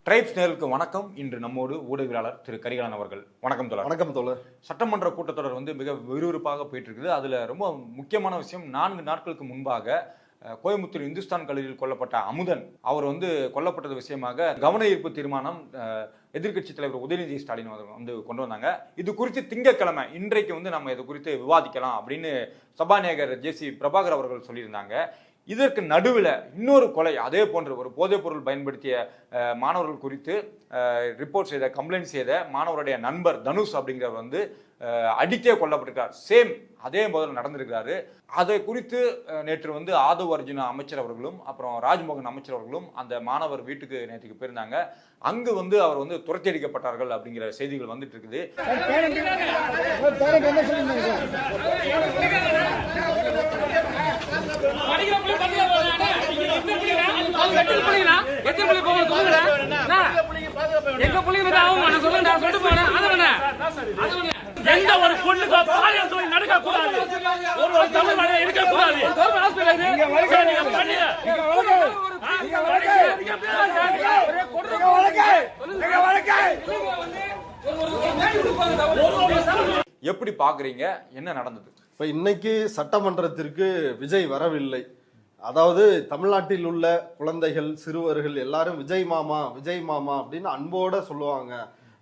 Tribes நேருக்கு வணக்கம். இன்று நம்மோடு ஊடகவியலாளர் திரு கரிகாலன் அவர்கள். வணக்கம் தோழர். வணக்கம் தோழர். சட்டமன்ற கூட்டத்தொடர் மிக விறுவிறுப்பாக போயிட்டு இருக்குது. அதுல ரொம்ப முக்கியமான விஷயம், 4 நாட்களுக்கு முன்பாக கோயம்புத்தூர் இந்துஸ்தான் கல்லூரியில் கொல்லப்பட்ட அமுதன் அவர் கொல்லப்பட்டது விஷயமாக கவன ஈர்ப்பு தீர்மானம் எதிர்க்கட்சி தலைவர் உதயநிதி ஸ்டாலின் கொண்டு வந்தாங்க. இது குறித்து திங்கட்கிழமை இன்றைக்கு நம்ம இது குறித்து விவாதிக்கலாம் அப்படின்னு சபாநாயகர் ஜே.சி. பிரபாகர் அவர்கள் சொல்லியிருந்தாங்க. இதற்கு நடுவில் இன்னொரு கொலை, அதே போன்ற ஒரு போதைப் பொருள் பயன்படுத்திய மாணவர்கள் குறித்து ரிப்போர்ட் செய்த கம்ப்ளைண்ட் செய்த மாணவருடைய நண்பர் தனுஷ் அப்படிங்கிறவர் அடித்தே கொல்லப்பட்டிருக்கார். சேம் அதே முதல்ல நடந்திருக்கிறாரு. அதை குறித்து நேற்று ஆதவ் அர்ஜுனா அமைச்சர் அவர்களும் அப்புறம் ராஜ்மோகன் அமைச்சர் அவர்களும் அந்த மாணவர் வீட்டுக்கு நேற்றுக்கு போயிருந்தாங்க. அங்கு அவர் துரத்தி அடிக்கப்பட்டார்கள் அப்படிங்கிற செய்திகள் வந்துட்டு இருக்குது. எந்த ஒரு பொண்ணுக்கு பாலியல் தொழில் நடக்க கூடாது, ஒரு தமிழ் மழை இருக்க கூடாது. எப்படி பாக்குறீங்க? என்ன நடந்தது? இப்ப இன்னைக்கு சட்டமன்றத்திற்கு விஜய் வரவில்லை. அதாவது தமிழ்நாட்டில் உள்ள குழந்தைகள் சிறுவர்கள் எல்லாரும் விஜய் மாமா விஜய் மாமா அப்படின்னு அன்போட சொல்லுவாங்க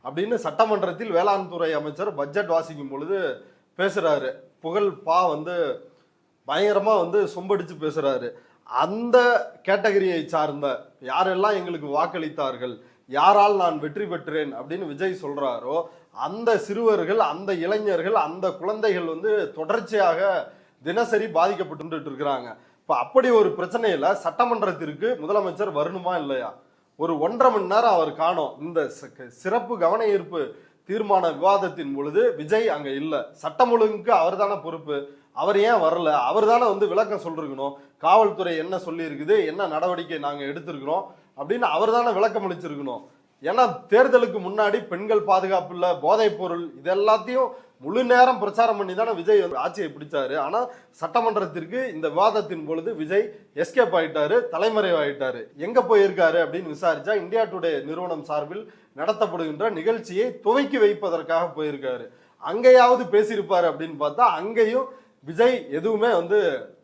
அப்படின்னு சட்டமன்றத்தில் வேளாண் துறை அமைச்சர் பட்ஜெட் வாசிக்கும் பொழுது பேசுறாரு. புகழ் பா பயங்கரமா சொம்படிச்சு பேசுறாரு. அந்த கேட்டகரியை சார்ந்த யாரெல்லாம் எங்களுக்கு வாக்களித்தார்கள், யாரால் நான் வெற்றி பெற்றேன் அப்படின்னு விஜய் சொல்றாரோ அந்த சிறுவர்கள், அந்த இளைஞர்கள், அந்த குழந்தைகள் தொடர்ச்சியாக தினசரி பாதிக்கப்பட்டு இருக்கிறாங்க. இப்ப அப்படி ஒரு பிரச்சனையில சட்டமன்றத்திற்கு முதலமைச்சர் வரணுமா இல்லையா? ஒரு 1.5 மணி நேரம் அவர் காணோம். இந்த சிறப்பு கவன ஈர்ப்பு தீர்மான விவாதத்தின் பொழுது விஜய் அங்க இல்ல. சட்டம் ஒழுங்குக்கு அவர் தானே பொறுப்பு. அவர் ஏன் வரல? அவர் தானே விளக்கம் சொல்லிருக்கணும். காவல்துறை என்ன சொல்லி இருக்குது, என்ன நடவடிக்கை நாங்க எடுத்திருக்கிறோம் அப்படின்னு அவர் தானே விளக்கம் அளிச்சிருக்கணும். ஏன்னா தேர்தலுக்கு முன்னாடி பெண்கள் பாதுகாப்பு இல்ல, போதைப் பொருள், இது எல்லாத்தையும் முழு நேரம் பிரச்சாரம் பண்ணி தானே விஜய் ஆட்சியை பிடிச்சாரு. ஆனா சட்டமன்றத்திற்கு இந்த விவாதத்தின் பொழுது விஜய் எஸ்கேப் ஆயிட்டாரு, தலைமறைவாயிட்டாரு. எங்க போயிருக்காரு அப்படின்னு விசாரிச்சா இந்தியா டுடே நிறுவனம் சார்பில் நடத்தப்படுகின்ற நிகழ்ச்சியை துவக்கி வைப்பதற்காக போயிருக்காரு. அங்கேயாவது பேசியிருப்பாரு அப்படின்னு பார்த்தா அங்கேயும் விஜய் எதுவுமே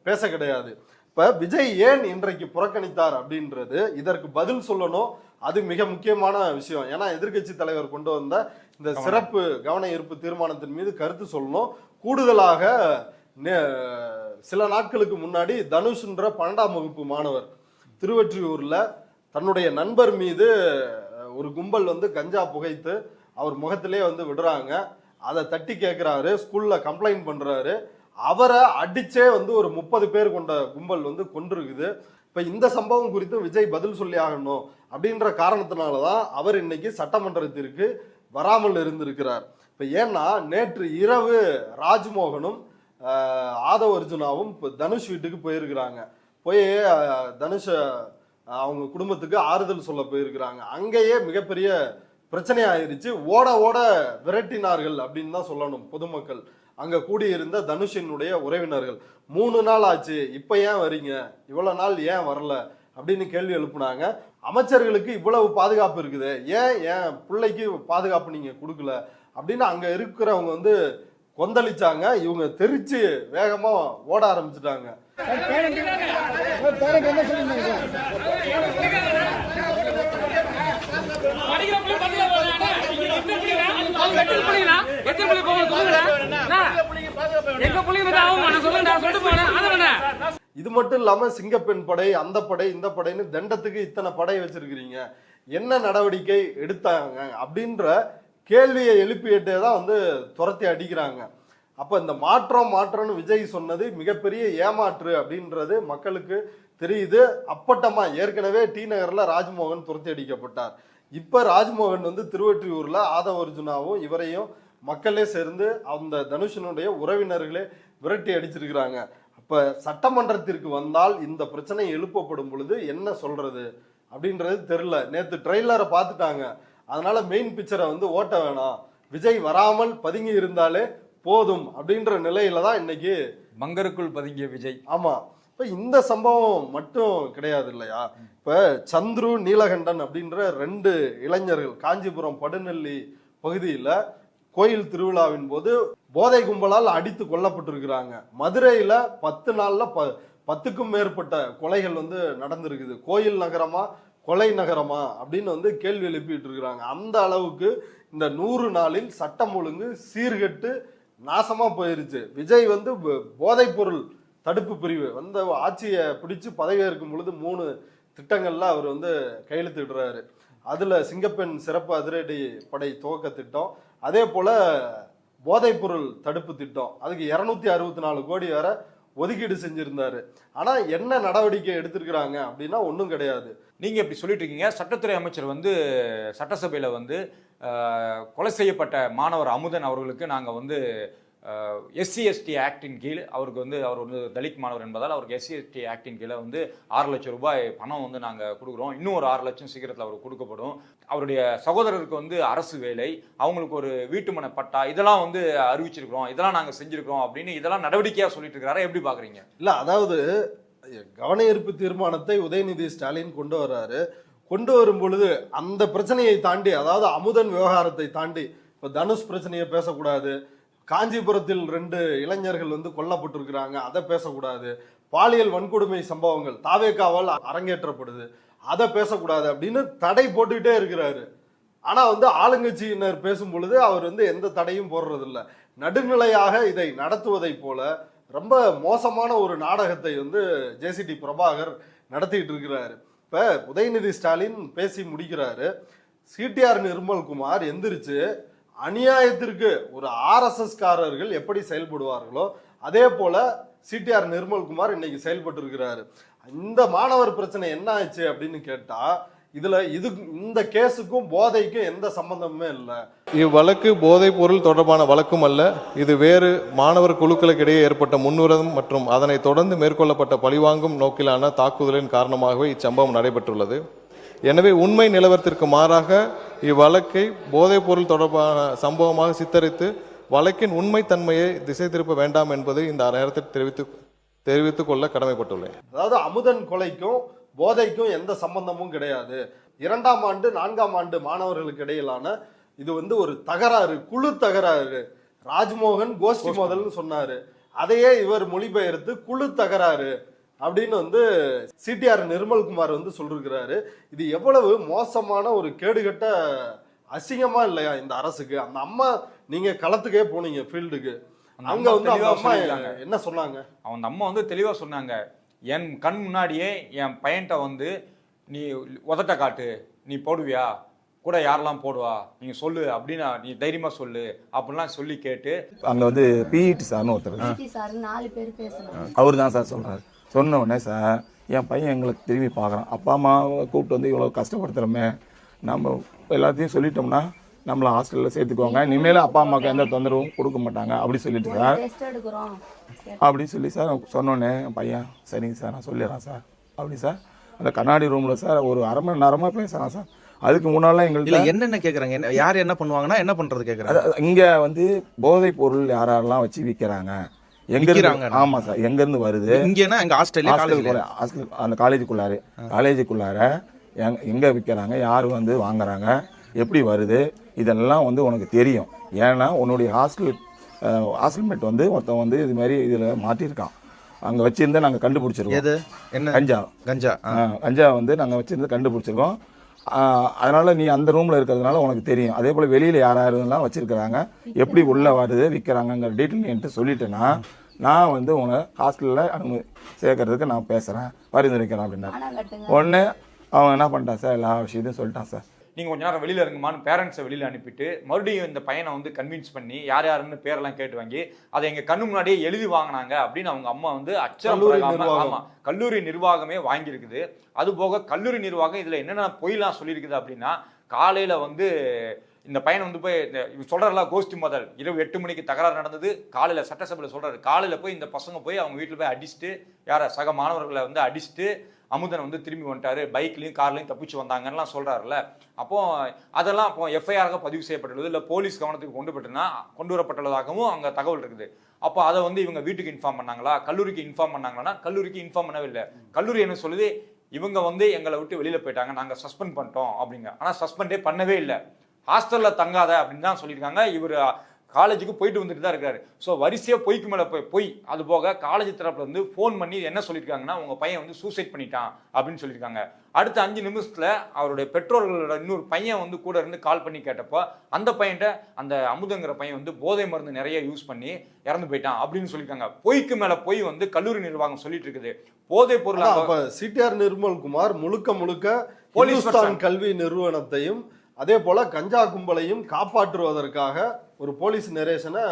பேச கிடையாது. இப்ப விஜய் ஏன் இன்றைக்கு புறக்கணித்தார் அப்படின்றது இதற்கு பதில் சொல்லணும். அது மிக முக்கியமான விஷயம். ஏன்னா எதிர்கட்சி தலைவர் கொண்டு வந்த இந்த சிறப்பு கவன ஈர்ப்பு தீர்மானத்தின் மீது கருத்து சொல்லணும். கூடுதலாக சில நாட்களுக்கு முன்னாடி தனுஷ்ன்ற 12ஆம் வகுப்பு மாணவர் திருவொற்றியூர்ல தன்னுடைய நண்பர் மீது ஒரு கும்பல் கஞ்சா புகைத்து அவர் முகத்திலே விடுறாங்க. அதை தட்டி கேட்கிறாரு, ஸ்கூல்ல கம்ப்ளைண்ட் பண்றாரு. அவரை அடிச்சே ஒரு 30 பேர் கொண்ட கும்பல் கொண்டிருக்குது. இப்ப இந்த சம்பவம் குறித்து விஜய் பதில் சொல்லி ஆகணும் அப்படின்ற காரணத்தினாலதான் அவர் இன்னைக்கு சட்டமன்றத்திற்கு வராமல் இருந்திருக்கிறார். இப்ப ஏன்னா நேற்று இரவு ராஜ்மோகனும் ஆதவ் அர்ஜுனாவும் தனுஷ் வீட்டுக்கு போயிருக்கிறாங்க. போய் தனுஷ அவங்க குடும்பத்துக்கு ஆறுதல் சொல்ல போயிருக்கிறாங்க. அங்கேயே மிகப்பெரிய பிரச்சனை ஆயிருச்சு. ஓட ஓட விரட்டினார்கள் அப்படின்னு தான் சொல்லணும் பொதுமக்கள். அங்க கூடியிருந்த தனுஷினுடைய உறவினர்கள் 3 நாள் ஆச்சு, இப்ப ஏன் வரீங்க, இவ்வளவு நாள் ஏன் வரல அப்படின்னு கேள்வி எழுப்புனாங்க. அமைச்சர்களுக்கு இவ்வளவு பாதுகாப்பு இருக்குது, ஏன் பிள்ளைக்கு பாதுகாப்பு நீங்க கொடுக்கல அப்படின்னு அங்க இருக்கிறவங்க கொந்தளிச்சாங்க. இவங்க தெரிச்சு வேகமா ஓட ஆரம்பிச்சுட்டாங்க. இது மட்டும் இல்லாம சிங்கப்பெண் படை, அந்த படை, இந்த படைன்னு தண்டத்துக்கு இத்தனை படை வச்சிருக்கிறீங்க, என்ன நடவடிக்கை எடுத்தாங்க அப்படின்ற கேள்வியை எழுப்பிட்டே தான் துரத்தி அடிக்கிறாங்க. அப்ப இந்த மாற்றம்னு விஜய் சொன்னது மிகப்பெரிய ஏமாற்று அப்படின்றது மக்களுக்கு தெரியுது. அப்பட்டமா ஏற்கனவே டி நகர்ல ராஜ்மோகன் துரத்தி அடிக்கப்பட்டார். இப்ப ராஜ்மோகன் திருவொற்றியூர்ல ஆதவ் அர்ஜுனாவும் இவரையும் மக்களே சேர்ந்து அந்த தனுஷனுடைய உறவினர்களே விரட்டி அடிச்சிருக்கிறாங்க. அப்ப சட்டமன்றத்திற்கு வந்தால் இந்த பிரச்சனை எழுப்பப்படும் பொழுது என்ன சொல்றது அப்படின்றது தெரியல. நேத்து ட்ரெய்லரை பார்த்துட்டாங்க, அதனால மெயின் பிக்சரை ஓட்ட வேணாம், விஜய் வராமல் பதுங்கி இருந்தாலே போதும் அப்படின்ற நிலையில தான் இன்னைக்கு பங்கருக்குள் பதுங்கிய விஜய். ஆமா, இப்ப இந்த சம்பவம் மட்டும் கிடையாது இல்லையா? இப்ப சந்துரு, நீலகண்டன் அப்படின்ற 2 இளைஞர்கள் காஞ்சிபுரம் படுநெல்லி பகுதியில கோயில் திருவிழாவின் போது போதை கும்பலால் அடித்து கொல்லப்பட்டிருக்கிறாங்க. மதுரையில 10 நாள்ல 10க்கும் மேற்பட்ட கொலைகள் நடந்திருக்குது. கோயில் நகரமா கொலை நகரமா அப்படின்னு கேள்வி எழுப்பிட்டு இருக்கிறாங்க. அந்த அளவுக்கு இந்த 100 நாளில் சட்டம் ஒழுங்கு சீர்கெட்டு நாசமா போயிருச்சு. விஜய் போதைப் பொருள் தடுப்பு பிரிவு ஆட்சியை பிடிச்சு பதவியேற்கும் பொழுது 3 திட்டங்கள்ல அவர் கையெழுத்திடுறாரு. அதுல சிங்கப்பெண் சிறப்பு அதிரடி படை துவக்க திட்டம், அதே போல போதைப் பொருள் தடுப்பு திட்டம், அதுக்கு 264 கோடி வேற ஒதுக்கீடு செஞ்சிருந்தாரு. ஆனா என்ன நடவடிக்கை எடுத்திருக்கிறாங்க அப்படின்னா ஒன்றும் கிடையாது. நீங்க இப்படி சொல்லிட்டு இருக்கீங்க. சட்டத்துறை அமைச்சர் சட்டசபையில கொலை செய்யப்பட்ட மாணவர் அமுதன் அவர்களுக்கு நாங்க எஸ்சி எஸ்டி ஆக்டின் கீழ் அவருக்கு அவர் தலித் மாணவர் என்பதால் அவருக்கு எஸ்சி எஸ்டி ஆக்டின் கீழே 6 லட்சம் ரூபாய் பணம் நாங்கள் கொடுக்குறோம். இன்னும் ஒரு 6 லட்சம் சீக்கிரத்தில் அவருக்கு கொடுக்கப்படும். அவருடைய சகோதரருக்கு அரசு வேலை, அவங்களுக்கு ஒரு வீட்டுமனை பட்டா, இதெல்லாம் அறிவிச்சிருக்கிறோம், இதெல்லாம் நாங்கள் செஞ்சிருக்கிறோம் அப்படின்னு இதெல்லாம் நடவடிக்கையாக சொல்லிட்டு இருக்கிறாரா? எப்படி பார்க்குறீங்க? இல்லை, அதாவது கவன ஈர்ப்பு தீர்மானத்தை உதயநிதி ஸ்டாலின் கொண்டு வர்றாரு. கொண்டு வரும் பொழுது அந்த பிரச்சனையை தாண்டி, அதாவது அமுதன் விவகாரத்தை தாண்டி, இப்போ தனுஷ் பிரச்சனையை பேசக்கூடாது, காஞ்சிபுரத்தில் 2 இளைஞர்கள் கொல்லப்பட்டிருக்கிறாங்க அதை பேசக்கூடாது, பாலியல் வன்கொடுமை சம்பவங்கள் தாவேகாவால் அரங்கேற்றப்படுது அதை பேசக்கூடாது அப்படின்னு தடை போட்டுக்கிட்டே இருக்கிறாரு. ஆனா ஆளுங்கட்சியினர் பேசும் பொழுது அவர் எந்த தடையும் போடுறது இல்லை. நடுநிலையாக இதை நடத்துவதை போல ரொம்ப மோசமான ஒரு நாடகத்தை ஜேசிடி பிரபாகர் நடத்திட்டு இருக்கிறாரு. இப்ப உதயநிதி ஸ்டாலின் பேசி முடிக்கிறாரு. சிடிஆர் நிர்மல்குமார் எந்திரிச்சு அநியாயத்திற்கு ஒரு RSS காரர்கள் எப்படி செயல்படுவார்களோ அதே போல சிடிஆர் நிர்மல்குமார் இன்னைக்கு செயல்பட்டு இருக்கிறாரு. இந்த மாணவர் பிரச்சனை என்ன ஆச்சு அப்படின்னு கேட்டா, இந்த கேஸுக்கும் போதைக்கும் எந்த சம்பந்தமுமே இல்லை. இவ்வழக்கு போதைப் பொருள் தொடர்பான வழக்கும் அல்ல. இது வேறு மாணவர் குழுக்களுக்கு இடையே ஏற்பட்ட முன்னுரிதம் மற்றும் அதனை தொடர்ந்து மேற்கொள்ளப்பட்ட பழிவாங்கும் நோக்கிலான தாக்குதலின் காரணமாகவே இச்சம்பவம் நடைபெற்றுள்ளது. எனவே உண்மை நிலவரத்திற்கு மாறாக இவ்வழக்கை போதைப் பொருள் தொடர்பான சம்பவமாக சித்தரித்து வழக்கின் உண்மைத்தன்மையை திசை திருப்ப வேண்டாம் என்பதை இந்த நேரத்தில் தெரிவித்துக் கொள்ள கடமைப்பட்டுள்ளேன். அதாவது அமுதன் கொலைக்கும் போதைக்கும் எந்த சம்பந்தமும் கிடையாது. 2ஆம் ஆண்டு 4ஆம் ஆண்டு மாணவர்களுக்கு இடையிலான இது ஒரு தகராறு, குழு தகராறு. ராஜ்மோகன் கோஷ்டி மோதல்னு சொன்னாரு, அதையே இவர் மொழிபெயர்த்து குழு தகராறு அப்படின்னு சிடிஆர் நிர்மல்குமார் சொல்லிருக்கிறாரு. இது எவ்வளவு மோசமான ஒரு கேடுகட்ட அசிங்கமா இல்லையா இந்த அரசுக்கு? அந்த அம்மா, நீங்க களத்துக்கே போனீங்க ஃபீல்டுக்கு, அங்க அவங்க அம்மா என்ன சொன்னாங்க? அவங்க அம்மா தெளிவா சொன்னாங்க, என் கண் முன்னாடியே என் பையன்ட்ட நீ உதட்ட காட்டு, நீ போடுவியா, கூட யாரெல்லாம் போடுவா, நீங்க சொல்லு அப்படின்னு, நீ தைரியமா சொல்லு அப்படிலாம் சொல்லி கேட்டு அங்க பிஇடி சார்னு ஒருத்தர், 4 பேர் பேசணும், அவரு தான் சார் சொல்றாரு. சொன்ன உடனே சார் என் பையன் எங்களுக்கு திரும்பி பார்க்குறான், அப்பா அம்மாவை கூப்பிட்டு இவ்வளோ கஷ்டப்படுத்துகிறோமே, நம்ம எல்லாத்தையும் சொல்லிட்டோம்னா நம்மளை ஹாஸ்டலில் சேர்த்துக்குவாங்க, இனிமேல் அப்பா அம்மாவுக்கு எந்த தொந்தரவும் கொடுக்க மாட்டாங்க அப்படி சொல்லிட்டு சார் அப்படின்னு சொல்லி சார் சொன்னோன்னே என் பையன் சரிங்க சார் நான் சொல்லிடுறேன் சார் அப்படி சார் அந்த கண்ணாடி ரூமில் சார் ஒரு 1/2 மணி நேரமாக பேசுகிறான் சார். அதுக்கு முன்னாலாம் எங்களுக்கு என்னென்ன கேட்குறாங்க, யார் என்ன பண்ணுவாங்கன்னா என்ன பண்ணுறது கேட்குறாங்க. இங்கே போதைப் பொருள் யாரெல்லாம் வச்சு விற்கிறாங்க, எங்க? ஆமா சார், எங்க இருந்து வருது? இங்கன்னா எங்க ஹாஸ்டல் அந்த காலேஜுக்குள்ளார எங்க விற்கிறாங்க, யாரு வாங்குறாங்க, எப்படி வருது, இதெல்லாம் உனக்கு தெரியும். ஏன்னா உன்னுடைய ஹாஸ்டல்மேட் ஒருத்தன் இது மாதிரி இதுல மாட்டிருக்கான், அங்க வச்சிருந்தா நாங்க கண்டுபிடிச்சிருக்கோம். எது என்ன? கஞ்சா. கஞ்சா நாங்க வச்சிருந்து கண்டுபிடிச்சிருக்கோம். அதனால நீ அந்த ரூம்ல இருக்கிறதுனால உனக்கு தெரியும். அதே போல வெளியில யாரெல்லாம் வச்சிருக்கிறாங்க, எப்படி உள்ள வருது, விற்கிறாங்கிற டீட்டெயில் என்கிட்ட சொல்லிட்டேன்னா நான் உங்களை ஹாஸ்டல்ல சேர்க்கறதுக்கு நான் பேசுறேன், பரிந்துரைக்கிறேன் அப்படின்னா உடனே அவன் என்ன பண்ணிட்டான் சார், எல்லா விஷயத்தையும் சொல்லிட்டான் சார். நீங்கள் கொஞ்ச நேரம் வெளியில் இருங்கம்மான்னு பேரண்ட்ஸை வெளியில் அனுப்பிட்டு மறுபடியும் இந்த பையனை கன்வின்ஸ் பண்ணி யார் யாருன்னு பேரெல்லாம் கேட்டு வாங்கி அதை எங்கள் கண்ணு முன்னாடியே எழுதி வாங்கினாங்க அப்படின்னு அவங்க அம்மா ஆமாம் கல்லூரி நிர்வாகமே வாங்கியிருக்குது. அது போக கல்லூரி நிர்வாகம் இதில் என்னென்ன பொய்லாம் சொல்லியிருக்குது அப்படின்னா, காலையில் இந்த பையனை போய் சொல்கிறாரா கோஷ்டி முதல் இரவு 8 மணிக்கு தகராறு நடந்தது, காலையில் சட்டசபையில் சொல்கிறாரு, காலையில் போய் இந்த பசங்க போய் அவங்க வீட்டில் போய் அடிச்சுட்டு யாரை சக மாணவர்களை அடிச்சுட்டு அமுதன் திரும்பி வந்துட்டாரு, பைக்லையும் கார்லையும் தப்பிச்சு வந்தாங்கலாம் சொல்றாருல்ல. அப்போ அதெல்லாம் அப்போ எஃப்ஐஆராக பதிவு செய்யப்பட்டுள்ளது, இல்லை போலீஸ் கவனத்துக்கு கொண்டு வரப்பட்டுள்ளதாகவும் அங்கே தகவல் இருக்குது. அப்போ அதை வந்து இவங்க வீட்டுக்கு இன்ஃபார்ம் பண்ணாங்களா, கல்லூரிக்கு இன்ஃபார்ம் பண்ணாங்களா? கல்லூரிக்கு இன்ஃபார்ம் பண்ணவே இல்லை. கல்லூரி என்ன சொல்லுது, இவங்க வந்து எங்களை விட்டு வெளியில போயிட்டாங்க, நாங்க சஸ்பெண்ட் பண்ணிட்டோம் அப்படிங்க. ஆனா சஸ்பெண்டே பண்ணவே இல்லை. ஹாஸ்டல்ல தங்காத அப்படின்னு தான் சொல்லியிருக்காங்க. இவர் காலேஜுக்கு போயிட்டு வந்துட்டு தான் இருக்காரு. ஸோ வரிசையாக பொய்க்கு மேலே போய் அது போக காலேஜ் தரப்புல வந்து ஃபோன் பண்ணி என்ன சொல்லியிருக்காங்கன்னா, உங்க பையன் வந்து சூசைட் பண்ணிட்டான் அப்படின்னு சொல்லியிருக்காங்க. அடுத்த 5 நிமிஷத்துல அவருடைய பெற்றோர்களோட இன்னொரு பையன் வந்து கூட இருந்து கால் பண்ணி கேட்டப்போ அந்த பையன்கிட்ட அந்த அமுதங்கிற பையன் வந்து போதை மருந்து நிறைய யூஸ் பண்ணி இறந்து போயிட்டான் அப்படின்னு சொல்லியிருக்காங்க. பொய்க்கு மேல பொய் வந்து கல்லூரி நிர்வாகம் சொல்லிட்டு இருக்குது. போதை பொருள் சிடிஆர் நிர்மல்குமார் முழுக்க போலீஸ்தான் கல்வி நிறுவனத்தையும் அதே போல கஞ்சா கும்பலையும் காப்பாற்றுவதற்காக ஒரு போலீஸ் நரேஷனை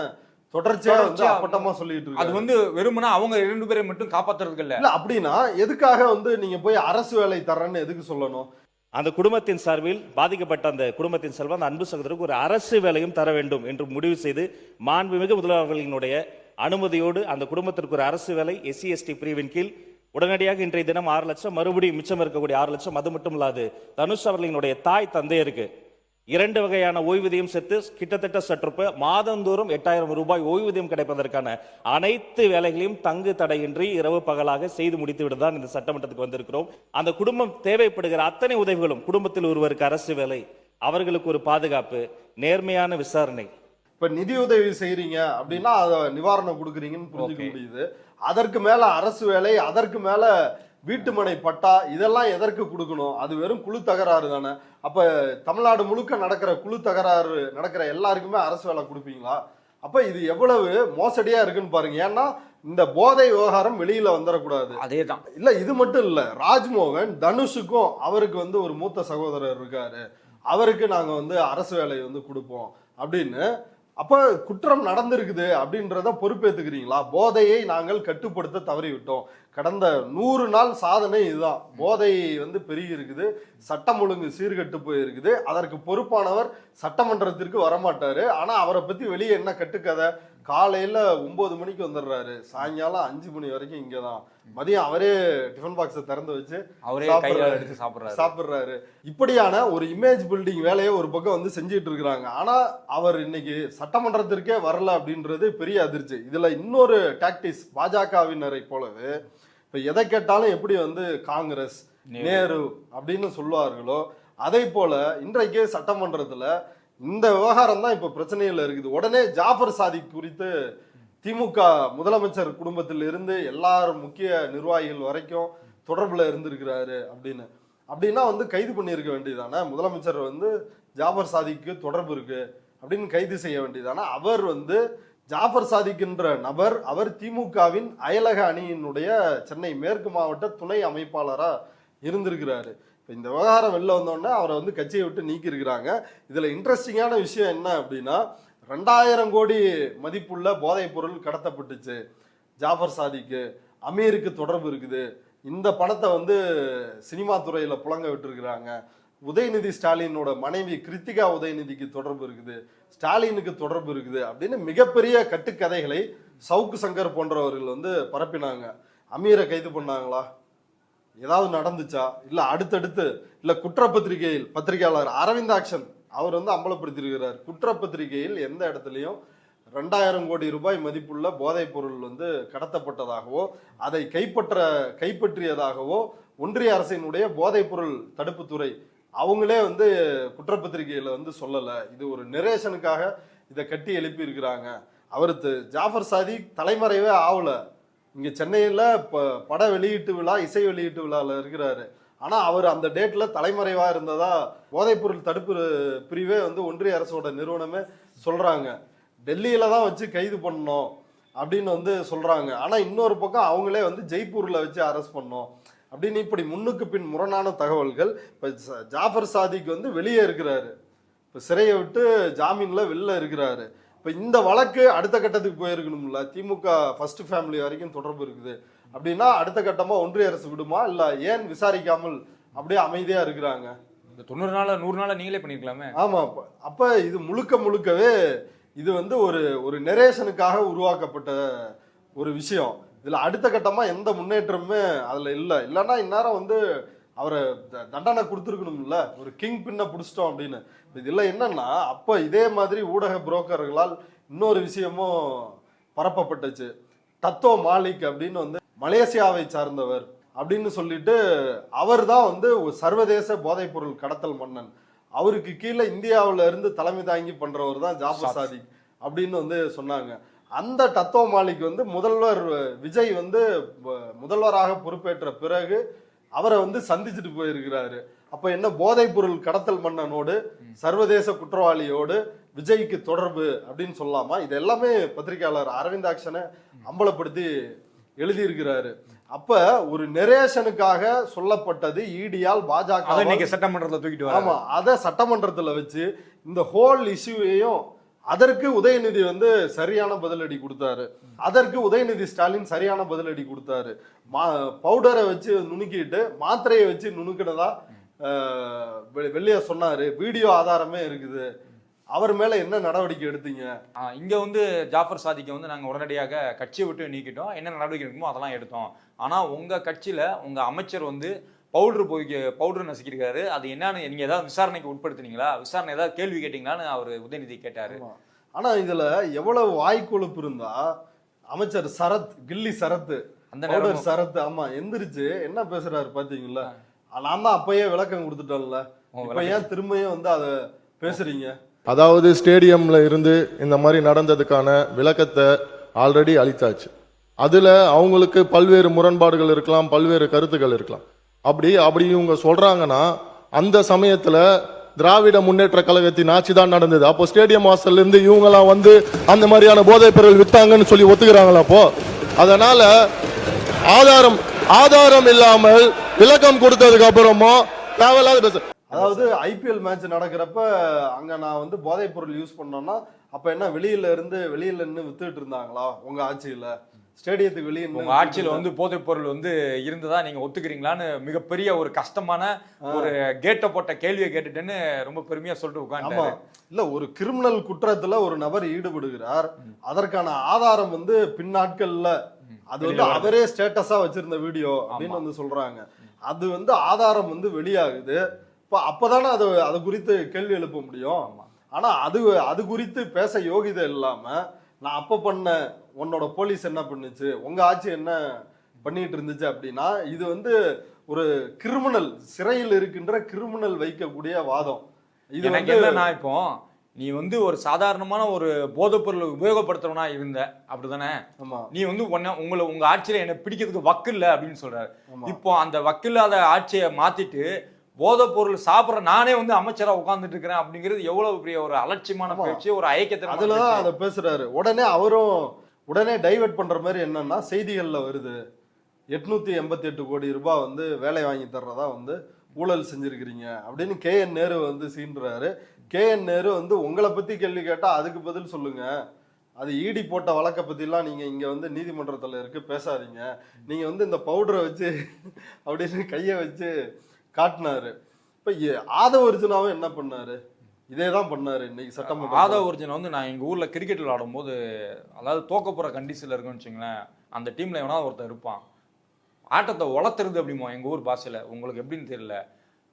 தொடர்ச்சியா வந்து அப்பட்டமா சொல்லிட்டு இருக்கு. அது வந்து வெறுமனா அவங்க 2 பேரை மட்டும் காப்பாத்துறதுக்கு இல்ல. அப்படின்னா எதுக்காக வந்து நீங்க போய் அரசு வேலை தரேன்னு எதுக்கு சொல்லணும்? அந்த குடும்பத்தின் சார்பில் பாதிக்கப்பட்ட அந்த குடும்பத்தின் சார்பில் அந்த அன்பு சகோதரருக்கு ஒரு அரசு வேலையும் தர வேண்டும் என்று முடிவு செய்து மாண்புமிகு முதல்வர்களினுடைய அனுமதியோடு அந்த குடும்பத்திற்கு ஒரு அரசு வேலை SC/ST பிரிவின் கீழ் உடனடியாக இன்றைய தினம் 6 லட்சம், மறுபடியும் மிச்சம் இருக்கக்கூடிய 6 லட்சம், அது மட்டும் இல்லாது தனுஷ் அவர்களினுடைய தாய் தந்தையருக்கு 2 வகையான ஓய்வூதியம் சேர்த்து கிட்டத்தட்ட சற்றுப்ப மாதந்தோறும் 8000 ரூபாய் ஓய்வூதியம் கிடைப்பதற்கான அனைத்து வேலைகளையும் தங்கு தடையின்றி இரவு பகலாக செய்து முடித்து விட்டுதான் இந்த சட்டமன்றத்துக்கு வந்திருக்கிறோம். அந்த குடும்பம் தேவைப்படுகிற அத்தனை உதவிகளும், குடும்பத்தில் ஒருவருக்கு அரசு வேலை, அவர்களுக்கு ஒரு பாதுகாப்பு, நேர்மையான விசாரணை. இப்ப நிதி உதவி செய்யறீங்க அப்படின்னா அதை நிவாரணம் கொடுக்குறீங்கன்னு புரிஞ்சுக்க முடியுது. அதற்கு மேல அரசு வேலை, அதற்கு மேல வீட்டுமனை பட்டா, இதெல்லாம் எதற்கு கொடுக்கணும்? அது வெறும் குழு தகராறு தானே. அப்ப தமிழ்நாடு முழுக்க நடக்கிற குழு தகராறு நடக்கிற எல்லாருக்குமே அரசு வேலை கொடுப்பீங்களா? அப்ப இது எவ்வளவு மோசடியா இருக்குன்னு பாருங்க. ஏன்னா இந்த போதை விவகாரம் வெளியில வந்துடக்கூடாது. அதேதான். இல்ல இது மட்டும் இல்ல, ராஜ்மோகன் தனுஷுக்கும் அவருக்கு வந்து ஒரு மூத்த சகோதரர் இருக்காரு, அவருக்கு நாங்க வந்து அரசு வேலை வந்து கொடுப்போம் அப்படின்னு. அப்ப குற்றம் நடந்திருக்குது அப்படின்றத பொறுப்பேத்துக்கிறீங்களா? போதையை நாங்கள் கட்டுப்படுத்த தவறிவிட்டோம். கடந்த 100 நாள் சாதனை இதுதான். போதை வந்து பெருகி இருக்குது, சட்டம் ஒழுங்கு சீர்கெட்டு போயிருக்குது. அதற்கு பொறுப்பானவர் சட்டமன்றத்திற்கு வரமாட்டாரு. ஆனா அவரை பத்தி வெளியே என்ன கட்டுக்கதை? காலையில 9 மணிக்கு வந்துடுறாரு, சாயங்காலம் 5 மணி வரைக்கும் இங்கதான். மதியம் அவரே டிஃபன் பாக்ஸை திறந்து வச்சு அவரே எடுத்து சாப்பிடுறாரு. இப்படியான ஒரு இமேஜ் பில்டிங் வேலையை ஒரு பக்கம் வந்து செஞ்சிட்டு இருக்கிறாங்க. ஆனா அவர் இன்னைக்கு சட்டமன்றத்திற்கே வரல அப்படின்றது பெரிய அதிர்ச்சி. இதுல இன்னொரு டாக்டிக்ஸ், பாஜகவினரை போலவே இப்ப எதை கேட்டாலும் எப்படி வந்து காங்கிரஸ், நேரு அப்படின்னு சொல்லுவார்களோ அதை போல இன்றைக்கு சட்டமன்றத்துல இந்த விவகாரம் தான் இப்ப பிரச்சனையில இருக்குது. உடனே ஜாஃபர் சாதிக் குறித்து திமுக முதலமைச்சர் குடும்பத்தில் இருந்து எல்லாரும் முக்கிய நிர்வாகிகள் வரைக்கும் தொடர்புல இருந்திருக்கிறாரு அப்படின்னா வந்து கைது பண்ணியிருக்க வேண்டியதானே? முதலமைச்சர் வந்து ஜாஃபர் சாதிக்கு தொடர்பு இருக்கு அப்படின்னு கைது செய்ய வேண்டியதானே? அவர் வந்து ஜாஃபர் சாதிக்கின்ற நபர், அவர் திமுகவின் அயலக அணியினுடைய சென்னை மேற்கு மாவட்ட துணை அமைப்பாளரா இருந்திருக்கிறாரு. இப்போ இந்த விவகாரம் வெளில வந்தோடனே அவரை வந்து கட்சியை விட்டு நீக்கி இருக்கிறாங்க. இதுல இன்ட்ரெஸ்டிங்கான விஷயம் என்ன அப்படின்னா, 2000 கோடி மதிப்புள்ள போதைப் பொருள் கடத்தப்பட்டுச்சு ஜாஃபர் சாதிக்கு, அமீருக்கு தொடர்பு இருக்குது, இந்த பணத்தை வந்து சினிமா துறையில புழங்க விட்டுருக்கிறாங்க, உதயநிதி ஸ்டாலினோட மனைவி கிருத்திகா உதயநிதிக்கு தொடர்பு இருக்குது, ஸ்டாலினுக்கு தொடர்பு இருக்குது அப்படின்னு மிகப்பெரிய கட்டுக்கதைகளை சவுக்கு சங்கர் போன்றவர்கள் வந்து பரப்பினாங்க. அமீரை கைது பண்ணாங்களா? ஏதாவது நடந்துச்சா? இல்ல அடுத்தடுத்து இல்ல குற்றப்பத்திரிகையில் பத்திரிகையாளர் அரவிந்தாக்ஷன் அவர் வந்து அம்பலப்படுத்தியிருக்கிறார். குற்றப்பத்திரிகையில் எந்த இடத்துலையும் 2000 கோடி ரூபாய் மதிப்புள்ள போதைப் பொருள் வந்து கடத்தப்பட்டதாகவோ அதை கைப்பற்றியதாகவோ ஒன்றிய அரசினுடைய போதைப் பொருள் தடுப்புத்துறை அவங்களே வந்து குற்றப்பத்திரிகையில வந்து சொல்லல. இது ஒரு நரேஷனுக்காக இதை கட்டி எழுப்பி இருக்கிறாங்க. அவருக்கு ஜாஃபர் சாதிக் தலைமறைவே ஆகல. இங்க சென்னையில பட வெளியீட்டு விழா, இசை வெளியீட்டு விழால இருக்கிறாரு. ஆனா அவர் அந்த டேட்ல தலைமறைவா இருந்ததா போதைப் பொருள் தடுப்பு பிரிவே வந்து ஒன்றிய அரசோட நிறுவனமே சொல்றாங்க. டெல்லியில தான் வச்சு கைது பண்ணோம் அப்படின்னு வந்து சொல்றாங்க. ஆனா இன்னொரு பக்கம் அவங்களே வந்து ஜெய்ப்பூர்ல வச்சு அரெஸ்ட் பண்ணோம் அப்படின்னு இப்படி முன்னுக்கு பின் முரணான தகவல்கள். இப்ப ஜாஃபர் சாதிக் வந்து வெளியே இருக்கிறாரு, இப்ப சிறையை விட்டு ஜாமீன்ல வெளில இருக்கிறாரு. இப்ப இந்த வழக்கு அடுத்த கட்டத்துக்கு போயிருக்கணும்ல. திமுக ஃபர்ஸ்ட் ஃபேமிலி வரைக்கும் தொடர்பு இருக்குது அப்படின்னா அடுத்த கட்டமா ஒன்றிய அரசு விடுமா? இல்ல ஏன் விசாரிக்காமல் அப்படியே அமைதியா இருக்கிறாங்க? இந்த 90 நாள் 100 நாள் நீங்களே பண்ணிருக்கலாமே. ஆமா, அப்ப இது முழுக்கவே இது வந்து ஒரு நரேஷனுக்காக உருவாக்கப்பட்ட ஒரு விஷயம். இதுல அடுத்த கட்டமா எந்த முன்னேற்றமுமே அதுல இல்லைன்னா இந்நேரம் வந்து அவரை தண்டனை கொடுத்துருக்கணும்ல, ஒரு கிங் பின்ன பிடிச்சிட்டோம் அப்படின்னு. இதுல என்னன்னா அப்ப இதே மாதிரி ஊடக புரோக்கர்களால் இன்னொரு விஷயமும் பரப்பப்பட்டுச்சு. தத்தோ மாலிக் அப்படின்னு வந்து மலேசியாவை சார்ந்தவர் அப்படின்னு சொல்லிட்டு அவர் தான் வந்து ஒரு சர்வதேச போதைப்பொருள் கடத்தல் மன்னன். அவருக்கு கீழே இந்தியாவில இருந்து தலைமை தாங்கி பண்றவர் தான் ஜாஃபர் சாதிக் அப்படின்னு வந்து சொன்னாங்க. அந்த டத்தோ மாலிக் வந்து முதல்வர் விஜய் வந்து முதல்வராக பொறுப்பேற்ற பிறகு அவரை வந்து சந்திச்சுட்டு போயிருக்கிறாரு. அப்ப என்ன போதைப் பொருள் கடத்தல் மன்னனோடு சர்வதேச குற்றவாளியோடு விஜய்க்கு தொடர்பு அப்படின்னு சொல்லலாமா? இது எல்லாமே பத்திரிகையாளர் அரவிந்தாக்ஷனை அம்பலப்படுத்தி எழுதியிருக்கிறாரு. அப்ப ஒரு நெரேஷனுக்காக சொல்லப்பட்டது ஈடியால் பாஜக சட்டமன்றத்தில் தூக்கிட்டு ஆமா, அதை சட்டமன்றத்துல வச்சு இந்த ஹோல் இஷ்யூவையும் அதற்கு உதயநிதி வந்து சரியான பதிலடி கொடுத்தாரு. அதற்கு உதயநிதி ஸ்டாலின் சரியான பதிலடி கொடுத்தாரு. பவுடரை வச்சு நுணுக்கிட்டு மாத்திரையை வச்சு நுணுக்கினதா வெளியே சொன்னாரு. வீடியோ ஆதாரமே இருக்குது. அவர் மேல என்ன நடவடிக்கை எடுத்தீங்க? இங்க வந்து ஜாஃபர் சாதிக்கை வந்து நாங்க உடனடியாக கட்சியை விட்டு நீக்கிட்டோம், என்ன நடவடிக்கை எடுக்குமோ அதெல்லாம் எடுத்தோம். ஆனா உங்க கட்சியில உங்க அமைச்சர் வந்து பவுடர் நசுக்கிருக்காரு, அது என்னன்னு நீங்க ஏதாவது விசாரணைக்கு உட்படுத்தினீங்களா, விசாரணை ஏதாவது கேள்வி கேட்டீங்களான்னு அவர் உதயநிதி கேட்டாரு. ஆனா இதுல எவ்வளவு வாய்க்கொழுப்பு இருந்தா அமைச்சர் சரத், கில்லி சரத், அந்த பவுடர் சரத் ஆமா எந்திரிச்சு என்ன பேசுறாரு பாத்தீங்களா? நான் தான் அப்பயே விளக்கம் கொடுத்துட்டோம்ல, இப்ப ஏன் திரும்பியும் வந்து அதை பேசுறீங்க? அதாவது ஸ்டேடியம்ல இருந்து இந்த மாதிரி நடந்ததுக்கான விளக்கத்தை ஆல்ரெடி அளித்தாச்சு. அதுல அவங்களுக்கு பல்வேறு முரண்பாடுகள் இருக்கலாம், பல்வேறு கருத்துக்கள் இருக்கலாம். அப்படி இவங்க சொல்றாங்கன்னா அந்த சமயத்துல திராவிட முன்னேற்ற கழகத்தின் ஆட்சி தான் நடந்தது. அப்போ ஸ்டேடியம் வாசல்ல இருந்து இவங்க எல்லாம் வந்து அந்த மாதிரியான போதைப் பொருள் வித்தாங்கன்னு சொல்லி ஒத்துக்கிறாங்களா? அப்போ அதனால ஆதாரம் இல்லாமல் விளக்கம் கொடுத்ததுக்கு அப்புறமா தேவையில்லாத பேச. அதாவது IPL மேட்ச் நடக்கிறப்ப அங்க நான் வந்து போதைப் பொருள் யூஸ் பண்ணோம்னா அப்ப என்ன வெளியில நின்று வித்துட்டு இருந்தாங்களா உங்க ஆட்சியில? ஸ்டேடியத்துக்கு வெளியே உங்க ஆட்சியில வந்து போதைப் பொருள் வந்து இருந்ததா நீங்க ஒத்துக்கிறீங்களான்னு மிகப்பெரிய ஒரு கஷ்டமான ஒரு கேட்ட போட்ட கேள்வியை கேட்டுட்டேன்னு ரொம்ப பெருமையா சொல்லிட்டு உட்கார்ந்து. இல்ல, ஒரு கிரிமினல் குற்றத்துல ஒரு நபர் ஈடுபடுகிறார், அதற்கான ஆதாரம் வந்து பின்னாட்கள்ல அது வந்து அவரே ஸ்டேட்டஸா வச்சிருந்த வீடியோ அப்படின்னு வந்து சொல்றாங்க. அது வந்து ஆதாரம் வந்து வெளியாகுது. அப்பதானே அது குறித்து கேள்வி எழுப்ப முடியும். ஆனா அது குறித்து பேச யோகிதை இல்லாம நான் அப்ப பண்ண, உன்னோட போலீஸ் என்ன பண்ணுச்சு, உங்க ஆட்சி என்ன பண்ணிட்டு இருந்துச்சு அப்படின்னா இது வந்து ஒரு கிரிமினல், சிறையில் இருக்கின்ற கிரிமினல் வைக்கக்கூடிய வாதம். இது வந்து என்னன்னா, இப்போ நீ வந்து ஒரு சாதாரணமான ஒரு போதைப் பொருள் உபயோகப்படுத்துறவனா இருந்த அப்படிதானே? நீ வந்து உங்க ஆட்சியில என்ன பிடிக்கிறதுக்கு வக்கு இல்லை அப்படின்னு சொல்றாரு. இப்போ அந்த வக்கில்லாத ஆட்சியை மாத்திட்டு போதைப் பொருள் சாப்பிட்ற நானே வந்து அமைச்சரா உட்கார்ந்துட்டு இருக்கிறேன் அப்படிங்கிறது எவ்வளவு பெரிய ஒரு அலட்சியமான பேச்சு, ஒரு ஐக்கியத்தை அதுலதான் அதை பேசுறாரு. உடனே டைவர்ட் பண்ற மாதிரி என்னன்னா செய்திகள்ல வருது 888 கோடி ரூபாய் வந்து வேலை வாங்கி தர்றதா வந்து ஊழல் செஞ்சிருக்கிறீங்க அப்படின்னு KN நேரு வந்து சீன்றாரு. KN நேரு வந்து உங்களை பத்தி கேள்வி கேட்டா அதுக்கு பதில் சொல்லுங்க, அது ஈடி போட்ட வழக்கை பத்திலாம் நீங்க இங்க வந்து நீதிமன்றத்துல இருக்கு பேசாதீங்க, நீங்க வந்து இந்த பவுடரை வச்சு அப்படின்னு கையை வச்சு காட்டினாரு. இப்ப ஆதவ அர்ஜுனாவும் என்ன பண்ணாரு? இதேதான் பண்ணாரு இன்னைக்கு சட்டமன்றம். ஆதவ அர்ஜுனா வந்து நான் எங்க ஊர்ல கிரிக்கெட் விளையாடும் போது, அதாவது தோக்க போற கண்டிஷன்ல இருக்குன்னு வச்சுங்களேன், அந்த டீம்ல எவனா ஒருத்தர் இருப்பான், ஆட்டத்தை வளர்த்துறது அப்படிமோ எங்க ஊர் பாஷையில, உங்களுக்கு எப்படின்னு தெரியல,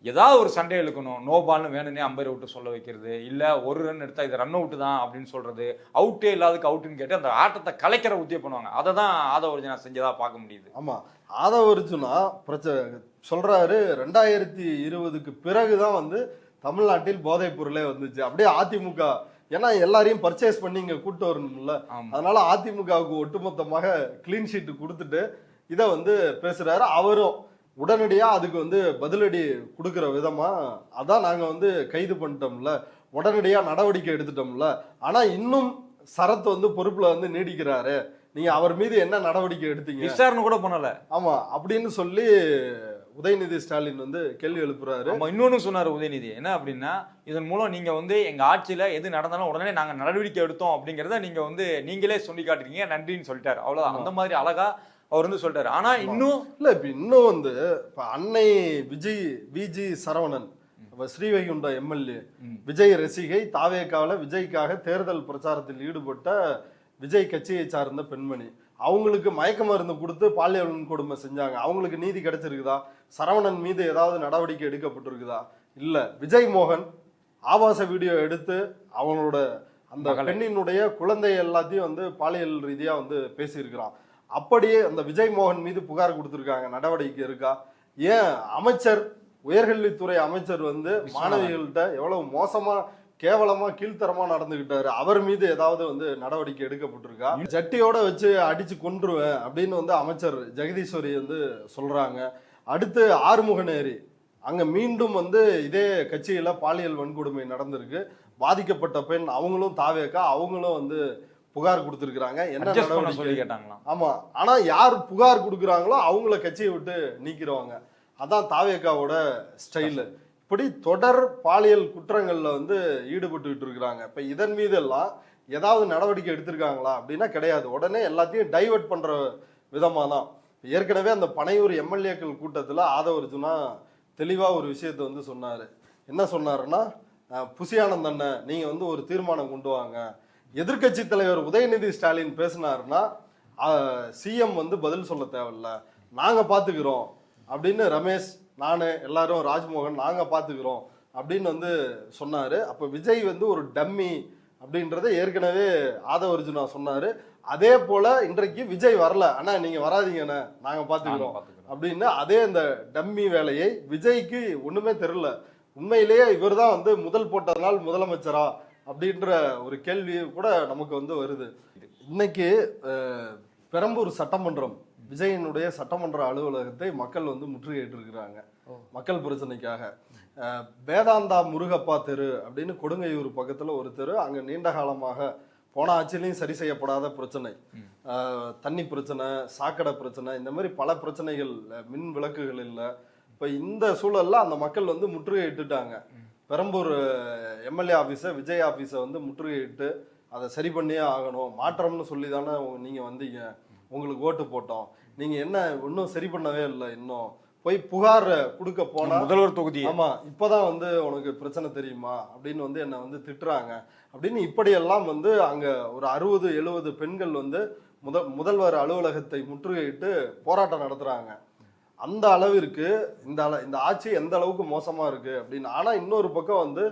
ஏதாவது ஒரு சண்டை இழுக்கணும், நோ பால்னு வேணும்னே அம்பையரை விட்டு சொல்ல வைக்கிறது, இல்ல ஒரு ரன் எடுத்தா இது ரன் அவுட் தான் அப்படின்னு சொல்றது, அவுட்டே இல்லாததுக்கு அவுட்டுன்னு கேட்டு அந்த ஆட்டத்தை கலைக்கிற உத்தியை பண்ணுவாங்க. அதை தான் ஆதவ அர்ஜுனா செஞ்சதா பார்க்க முடியுது. ஆமா, ஆதவ அர்ஜுனா சொல்றாரு 2020க்கு பிறகுதான் வந்து தமிழ்நாட்டில் போதைப் பொருளே வந்துச்சு. அப்படியே அதிமுக, ஏன்னா எல்லாரையும் பர்ச்சேஸ் பண்ணி இங்க கூட்டு வரணும்ல, அதனால அதிமுகவுக்கு ஒட்டுமொத்தமாக கிளீன் ஷீட் கொடுத்துட்டு இதை வந்து பேசுறாரு. அவரும் உடனடியா அதுக்கு வந்து பதிலடி கொடுக்கிற விதமா அதான் நாங்க வந்து கைது பண்ணிட்டோம்ல, உடனடியா நடவடிக்கை எடுத்துட்டோம்ல, ஆனா இன்னும் சரத் வந்து பொறுப்புல வந்து நீடிக்கிறாரு, நீங்க அவர் மீது என்ன நடவடிக்கை எடுத்தீங்க, விசாரணை கூட பண்ணல. ஆமா அப்படின்னு சொல்லி உதயநிதி ஸ்டாலின் வந்து கேள்வி எழுப்புறாரு. இன்னொன்னு சொன்னாரு உதயநிதி, என்ன அப்படின்னா, இதன் மூலம் நீங்க வந்து எங்க ஆட்சியில எது நடந்தாலும் உடனே நாங்க நடவடிக்கை எடுத்தோம் அப்படிங்கறத நீங்க வந்து நீங்களே சொல்லி காட்டுறீங்க, நன்றின்னு சொல்லிட்டாரு. அவ்வளவுதான். அந்த மாதிரி அழகா அவர் வந்து சொல்லிட்டாரு. ஆனா இன்னும் வந்து இப்ப அன்னை விஜி சரவணன் ஸ்ரீவைகுண்ட MLA, விஜய் ரசிகை, தாவேக்கால விஜய்க்காக தேர்தல் பிரச்சாரத்தில் ஈடுபட்ட விஜய் கட்சியை சார்ந்த பெண்மணி, அவங்களுக்கு மயக்க மருந்து கொடுத்து பாலியல் கொடுமை செஞ்சாங்க. அவங்களுக்கு நீதி கிடைச்சிருக்குதா? சரவணன் மீது ஏதாவது நடவடிக்கை எடுக்கப்பட்டிருக்குதா? இல்ல. விஜய் மோகன் ஆபாச வீடியோ எடுத்து அவனோட அந்த பெண்ணினுடைய குழந்தை எல்லாத்தையும் வந்து பாலியல் ரீதியா வந்து பேசியிருக்கிறான். அப்படியே அந்த விஜய் மோகன் மீது புகார் கொடுத்திருக்காங்க, நடவடிக்கை இருக்கா? ஏன் அமைச்சர், உயர்கல்வித்துறை அமைச்சர் வந்து மாணவிகள்கிட்ட எவ்வளவு மோசமா கேவலமா கீழ்த்தரமா நடந்துகிட்டாரு, அவர் மீது ஏதாவது வந்து நடவடிக்கை எடுக்கப்பட்டிருக்கா? ஜட்டியோட வச்சு அடிச்சு கொன்றுவேன் அப்படின்னு வந்து அமைச்சர் ஜெகதீஸ்வரி வந்து சொல்றாங்க. அடுத்து ஆறுமுகநேரி, அங்க மீண்டும் வந்து இதே கட்சியில பாலியல் வன்கொடுமை நடந்திருக்கு. பாதிக்கப்பட்ட பெண் அவங்களும் தாவேக்கா, அவங்களும் வந்து புகார் கொடுத்திருக்கிறாங்க. என்ன நடவடிக்கை கேட்டாங்களாம். ஆமா, ஆனா யார் புகார் கொடுக்குறாங்களோ அவங்கள கட்சியை விட்டு நீக்கிடுவாங்க. அதான் தாவேக்காவோட ஸ்டைலு. இப்படி தொடர் பாலியல் குற்றங்கள்ல வந்து ஈடுபட்டு இருக்கிறாங்க. இப்ப இதன் மீது எல்லாம் ஏதாவது நடவடிக்கை எடுத்திருக்காங்களா அப்படின்னா கிடையாது. உடனே எல்லாத்தையும் டைவர்ட் பண்ற விதமா தான். ஏற்கனவே அந்த பனையூர் எம்எல்ஏக்கள் கூட்டத்துல ஆதவர்ஜுனா தெளிவா ஒரு விஷயத்த வந்து சொன்னாரு. என்ன சொன்னாருன்னா, புசியானந்தண்ண நீங்க வந்து ஒரு தீர்மானம் கொண்டு வாங்க. எதிர்கட்சி தலைவர் உதயநிதி ஸ்டாலின் பேசினாருன்னா சிஎம் வந்து பதில் சொல்ல தேவையில்ல, நாங்க பாத்துக்கிறோம் அப்படின்னு ரமேஷ், நானு, எல்லாரும், ராஜ்மோகன் நாங்க பாத்துக்கிறோம் அப்படின்னு வந்து சொன்னாரு. அப்ப விஜய் வந்து ஒரு டம்மி அப்படின்றத ஏற்கனவே ஆதவர்ஜுனா சொன்னாரு. அதே போல இன்றைக்கு விஜய் வரல, ஆனா நீங்க வராதீங்கண்ணே நாங்க பாத்துக்கிறோம் அப்படின்னு அதே அந்த டம்மி வேலையை விஜய்க்கு ஒண்ணுமே தெரியல. உண்மையிலேயே இவர் தான் வந்து முதல் போட்டதனால் முதலமைச்சரா அப்படின்ற ஒரு கேள்வி கூட நமக்கு வந்து வருது. இன்னைக்கு பெரம்பூர் சட்டமன்றம், விஜயனுடைய சட்டமன்ற அலுவலகத்தை மக்கள் வந்து முற்றுகையிட்டு இருக்கிறாங்க மக்கள் பிரச்சனைக்காக. வேதாந்தா முருகப்பா தெரு அப்படின்னு கொடுங்கையூர் பக்கத்துல ஒரு தெரு, அங்க நீண்ட காலமாக போன ஆட்சியிலையும் சரி செய்யப்படாத பிரச்சனை, தண்ணி பிரச்சனை, சாக்கடை பிரச்சனை, இந்த மாதிரி பல பிரச்சனைகள், மின் விளக்குகள் இல்லை. இப்ப இந்த சூழல்ல அந்த மக்கள் வந்து முற்றுகையிட்டுட்டாங்க. பெரம்பூர் எம்எல்ஏ ஆஃபீஸை, விஜய் ஆஃபீஸை வந்து முற்றுகையிட்டு அதை சரி பண்ணியே ஆகணும், மாற்றம்னு சொல்லி தானே நீங்கள் வந்தீங்க, உங்களுக்கு ஓட்டு போட்டோம், நீங்கள் என்ன இன்னும் சரி பண்ணவே இல்லை, இன்னும் போய் புகார் கொடுக்க போனா முதல்வர் தொகுதி, ஆமாம் இப்போதான் வந்து உனக்கு பிரச்சனை தெரியுமா அப்படின்னு வந்து என்னை வந்து திட்டுறாங்க அப்படின்னு இப்படியெல்லாம் வந்து அங்கே ஒரு 60-70 பெண்கள் வந்து முதல்வர் அலுவலகத்தை முற்றுகையிட்டு போராட்டம் நடத்துகிறாங்க. அந்த அளவிற்கு இந்த ஆட்சி எந்த அளவுக்கு மோசமா இருக்கு அப்படின்னு. ஆனா இன்னொரு பக்கம் வந்து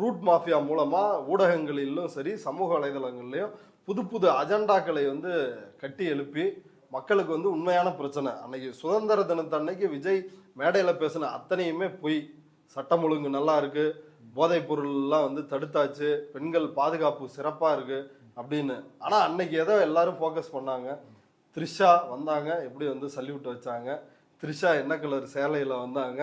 ரூட் மாஃபியா மூலமா ஊடகங்களிலும் சரி சமூக வலைதளங்கள்லயும் புது புது அஜெண்டாக்களை வந்து கட்டி எழுப்பி மக்களுக்கு வந்து உண்மையான பிரச்சனை. அன்னைக்கு சுதந்திர தினத்தன்னைக்கு விஜய் மேடையில பேசின அத்தனையுமே பொய். சட்டம் ஒழுங்கு நல்லா இருக்கு, போதைப் பொருள்லாம் வந்து தடுத்தாச்சு, பெண்கள் பாதுகாப்பு சிறப்பா இருக்கு அப்படின்னு. ஆனா அன்னைக்கு ஏதோ எல்லாரும் ஃபோக்கஸ் பண்ணாங்க. த்ரிஷா வந்தாங்க, எப்படி வந்து சல்யூட் வச்சாங்க. த்ரிஷா என்ன கலர் சேலையில வந்தாங்க,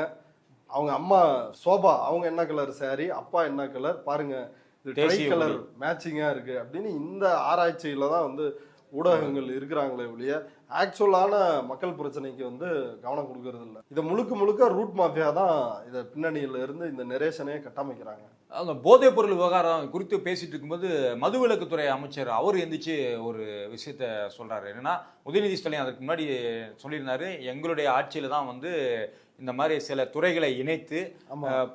அவங்க அம்மா சோபா அவங்க என்ன கலர் சாரி, அப்பா என்ன கலர் பாருங்க, இது ட்ரை கலர் மேட்சிங்கா இருக்கு அப்படின்னு இந்த ஆராய்ச்சியில தான் வந்து ஊடகங்கள் இருக்கிறாங்களே ஒழிய ஆக்சுவலான மக்கள் பிரச்சனைக்கு வந்து கவனம் கொடுக்கறது இல்லை. இதை முழுக்க ரூட் மாஃபியா தான் இதை பின்னணியில இருந்து இந்த நெரேஷனே கட்டமைக்கிறாங்க. அந்த போதைப் பொருள் விவகாரம் குறித்து பேசிட்டு இருக்கும்போது மதுவிலக்குத்துறை அமைச்சர் அவர் எந்திரிச்சு ஒரு விஷயத்த சொல்றாரு. என்னன்னா, உதயநிதி ஸ்டாலின் அதுக்கு முன்னாடி சொல்லியிருந்தாரு, எங்களுடைய ஆட்சியில தான் வந்து இந்த மாதிரி சில துறைகளை இணைத்து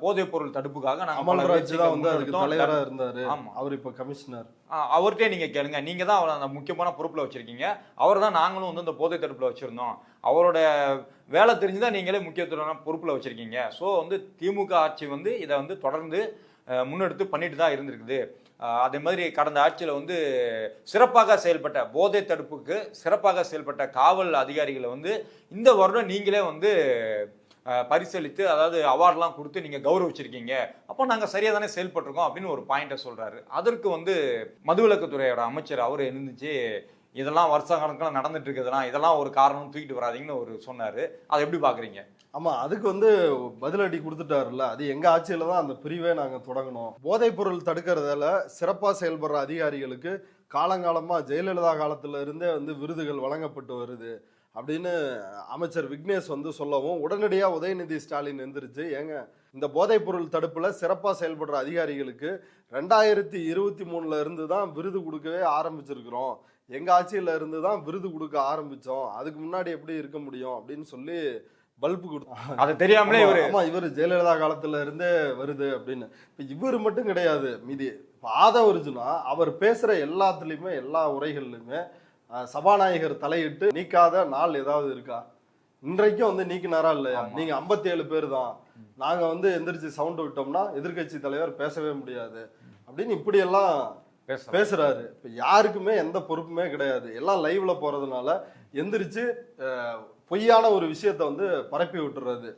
போதைப் பொருள் தடுப்புக்காக தலைவராக இருந்தாரு. அவர் இப்ப கமிஷனர். அவர்கிட்டே நீங்க கேளுங்க, நீங்க தான் அவரை அந்த முக்கியமான பொறுப்புல வச்சிருக்கீங்க, அவர் தான் நாங்களும் வந்து இந்த போதை தடுப்புல வச்சிருந்தோம், அவரோட வேலை தெரிஞ்சுதான் நீங்களே முக்கியத்துவமான பொறுப்புல வச்சிருக்கீங்க. ஸோ வந்து திமுக ஆட்சி வந்து இதை வந்து தொடர்ந்து முன்னெடுத்து பண்ணிட்டு தான் இருந்திருக்குது. அதே மாதிரி கடந்த ஆட்சியில் வந்து சிறப்பாக செயல்பட்ட போதை தடுப்புக்கு சிறப்பாக செயல்பட்ட காவல் அதிகாரிகளை வந்து இந்த வருடம் நீங்களே வந்து பரிசளித்து, அதாவது அவார்ட்லாம் கொடுத்து நீங்கள் கௌரவிச்சிருக்கீங்க, அப்போ நாங்கள் சரியாக தானே செயல்பட்டிருக்கோம் அப்படின்னு ஒரு பாயிண்ட்டை சொல்கிறாரு. அதற்கு வந்து மதுவிலக்குத்துறையோட அமைச்சர் அவர் இருந்துச்சு, இதெல்லாம் வருஷ கணக்கில் நடந்துட்டு இருக்குதுலாம், இதெல்லாம் ஒரு காரணம் தூக்கிட்டு வராதிங்கன்னு ஒரு சொன்னார். அதை எப்படி பார்க்குறீங்க? ஆமாம், அதுக்கு வந்து பதிலடி கொடுத்துட்டாருல்ல. அது எங்கள் ஆட்சியில் தான் அந்த பிரிவே நாங்கள் தொடங்கணும். போதைப் பொருள் தடுக்கிறதால சிறப்பாக செயல்படுற அதிகாரிகளுக்கு காலங்காலமாக ஜெயலலிதா காலத்தில் இருந்தே வந்து விருதுகள் வழங்கப்பட்டு வருது அப்படின்னு அமைச்சர் விக்னேஷ் வந்து சொல்லவும் உடனடியாக உதயநிதி ஸ்டாலின் எந்திரிச்சு, ஏங்க இந்த போதைப் பொருள் தடுப்பில் சிறப்பாக செயல்படுற அதிகாரிகளுக்கு 2023 இருந்து தான் விருது கொடுக்கவே ஆரம்பிச்சிருக்கிறோம், எங்கள் ஆட்சியில் இருந்து தான் விருது கொடுக்க ஆரம்பித்தோம், அதுக்கு முன்னாடி எப்படி இருக்க முடியும் அப்படின்னு சொல்லி பல்பு கொடுத்தாங்க. அது தெரியாமலே இவர் ஜெயலலிதா காலத்துல இருந்தே வருது அப்படின்னு. இப்ப இவர் மட்டும் கிடையாது, மீதி ஆதவர்ஜுனா அவர் பேசுற எல்லாத்துலயுமே எல்லா உரைகள்லயுமே சபாநாயகர் தலையிட்டு நீக்காத நாள் ஏதாவது இருக்கா? இன்றைக்கும் வந்து நீக்கினாரா இல்லையா? நீங்க 57 பேர் தான், நாங்க வந்து எந்திரிச்சு சவுண்ட் விட்டோம்னா எதிர்கட்சி தலைவர் பேசவே முடியாது அப்படின்னு இப்படி எல்லாம் பேசுறாரு. இப்ப யாருக்குமே எந்த பொறுப்புமே கிடையாது. எல்லாம் லைவ்ல போறதுனால எந்திரிச்சு பொய்யான ஒரு விஷயத்த வந்து பரப்பி விட்டுறது.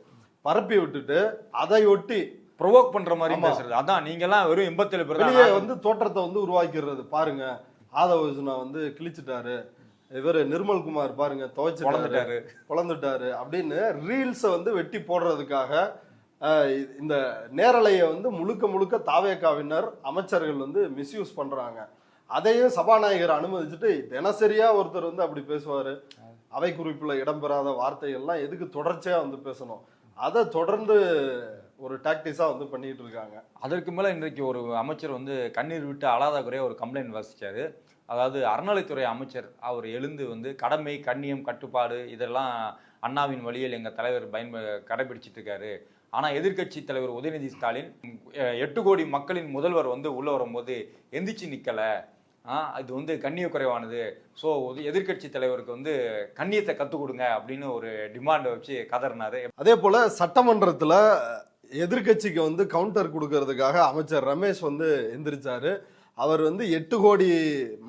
பரப்பி விட்டுட்டு அதையொட்டி ப்ரொவோக் பண்ற மாதிரி பேசுறது. அதான் நீங்க எல்லாம் வெறும் 87 பேர் வெளியே வந்து தோற்றத்தை வந்து உருவாக்கிடுறது. பாருங்க ஆதவ அர்ஜுனா வந்து கிழிச்சிட்டாரு, இவர் நிர்மல்குமார் பாருங்க துவைச்சிட்டாரு, குழந்துட்டாரு அப்படின்னு ரீல்ஸை வந்து வெட்டி போடுறதுக்காக இந்த நேரலையை வந்து முழுக்க முழுக்க தாவேகாவினர் அமைச்சர்கள் வந்து மிஸ்யூஸ் பண்றாங்க. அதையும் சபாநாயகர் அனுமதிச்சுட்டு தினசரியா ஒருத்தர் வந்து அப்படி பேசுவாரு. அவை குறிப்புல இடம்பெறாத வார்த்தைகள்லாம் எதுக்கு தொடர்ச்சியா வந்து பேசணும்? அதை தொடர்ந்து ஒரு டாக்டிஸா வந்து பண்ணிட்டு இருக்காங்க. அதற்கு மேல இன்றைக்கு ஒரு அமைச்சர் வந்து கண்ணீர் விட்டு அழாத குறைய ஒரு கம்ப்ளைண்ட் வாசிச்சாரு. அதாவது அறநிலைத்துறை அமைச்சர் அவர் எழுந்து வந்து கடமை, கண்ணியம், கட்டுப்பாடு இதெல்லாம் அண்ணாவின் வழியில் எங்க தலைவர் கடைபிடிச்சிட்டு இருக்காரு. ஆனா எதிர்க்கட்சி தலைவர் உதயநிதி ஸ்டாலின் 8 கோடி மக்களின் முதல்வர் வந்து உள்ள வரும்போது எந்திரிச்சு நிக்கல, இது வந்து கண்ணிய குறைவானது, ஸோ எதிர்க்கட்சி தலைவருக்கு வந்து கண்ணியத்தை கற்றுக் கொடுங்க அப்படின்னு ஒரு டிமாண்டை வச்சு கதறினாரு. அதே போல சட்டமன்றத்துல எதிர்க்கட்சிக்கு வந்து கவுண்டர் கொடுக்கறதுக்காக அமைச்சர் ரமேஷ் வந்து எந்திரிச்சாரு. அவர் வந்து 8 கோடி